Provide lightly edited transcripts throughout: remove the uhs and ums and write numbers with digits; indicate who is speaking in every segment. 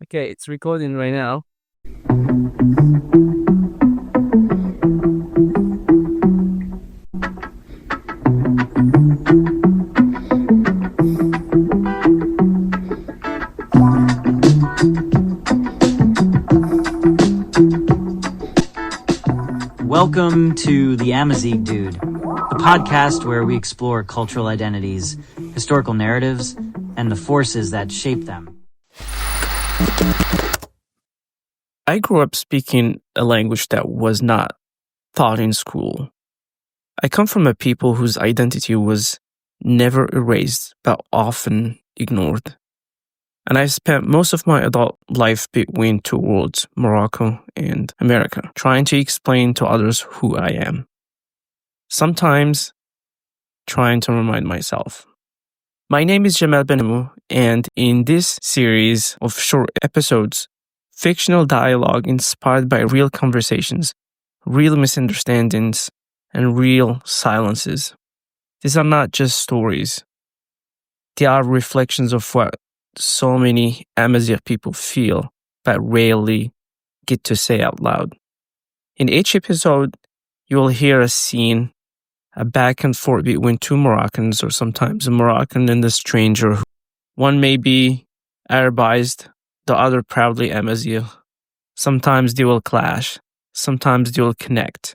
Speaker 1: Okay, it's recording right now.
Speaker 2: Welcome to the Amazigh Dude, the podcast where we explore cultural identities, historical narratives, and the forces that shape them.
Speaker 1: I grew up speaking a language that was not taught in school. I come from a people whose identity was never erased but often ignored. And I spent most of my adult life between two worlds, Morocco and America, trying to explain to others who I am. Sometimes trying to remind myself. My name is Jamal Benamou, and in this series of short episodes, fictional dialogue inspired by real conversations, real misunderstandings, and real silences. These are not just stories. They are reflections of what so many Amazigh people feel, but rarely get to say out loud. In each episode, you will hear a scene, a back and forth between two Moroccans, or sometimes a Moroccan and a stranger. One may be Arabized, the other proudly Amazigh. Sometimes they will clash, sometimes they will connect,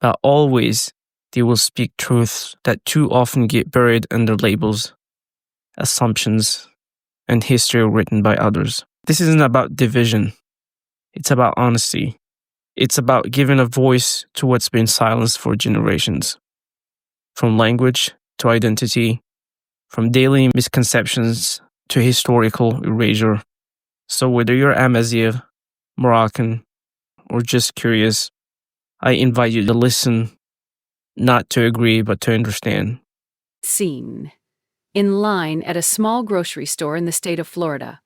Speaker 1: but always they will speak truths that too often get buried under labels, assumptions, and history written by others. This isn't about division. It's about honesty. It's about giving a voice to what's been silenced for generations. From language to identity, from daily misconceptions to historical erasure. So whether you're Amazigh, Moroccan, or just curious, I invite you to listen, not to agree, but to understand.
Speaker 3: Scene. In line at a small grocery store in the state of Florida,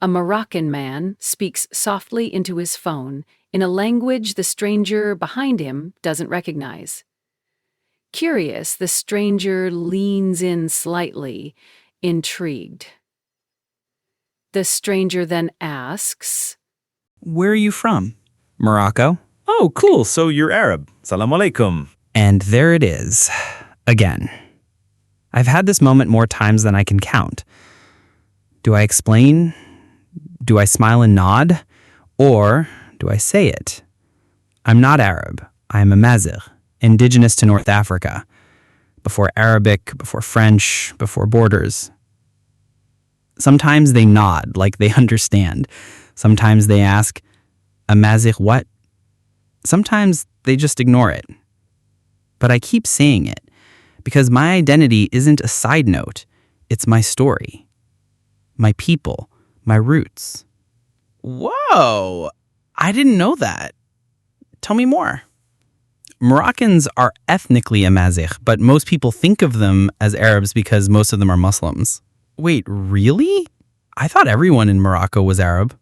Speaker 3: a Moroccan man speaks softly into his phone in a language the stranger behind him doesn't recognize. Curious, the stranger leans in slightly, intrigued. The stranger then asks,
Speaker 4: "Where are you from?" "Morocco."
Speaker 5: Oh, cool. So you're Arab. Salam alaikum.
Speaker 4: And there it is. Again. I've had this moment more times than I can count. Do I explain? Do I smile and nod? Or do I say it? I'm not Arab. I'm Amazigh, indigenous to North Africa. Before Arabic, before French, before borders. Sometimes they nod like they understand. Sometimes they ask, Amazigh what? Sometimes they just ignore it. But I keep saying it. Because my identity isn't a side note, it's my story. My people, my roots. Whoa! I didn't know that. Tell me more. Moroccans are ethnically Amazigh, but most people think of them as Arabs because most of them are Muslims. Wait, really? I thought everyone in Morocco was Arab.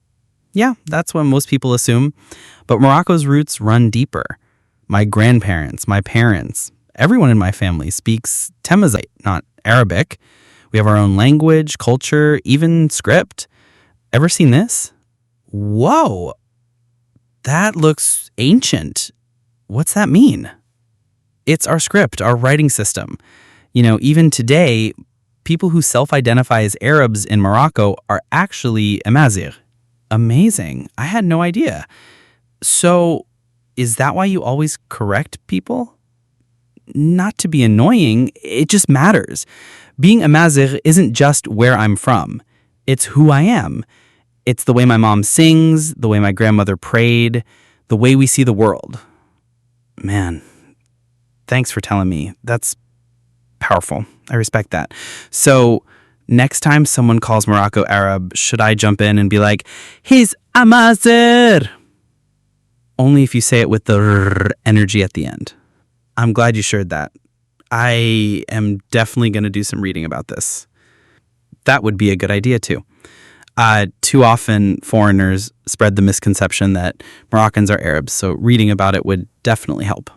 Speaker 4: Yeah, that's what most people assume. But Morocco's roots run deeper. My grandparents, my parents, everyone in my family speaks Tamazight, not Arabic. We have our own language, culture, even script. Ever seen this? Whoa! That looks ancient. What's that mean? It's our script, our writing system. You know, even today, people who self-identify as Arabs in Morocco are actually Amazigh. Amazing. I had no idea. So, is that why you always correct people? Not to be annoying, it just matters. Being Amazigh isn't just where I'm from. It's who I am. It's the way my mom sings, the way my grandmother prayed, the way we see the world. Man, thanks for telling me. That's powerful. I respect that. So, next time someone calls Morocco Arab, should I jump in and be like, he's Amazigh? Only if you say it with the r energy at the end. I'm glad you shared that. I am definitely going to do some reading about this. That would be a good idea, too. Too often, foreigners spread the misconception that Moroccans are Arabs, so reading about it would definitely help.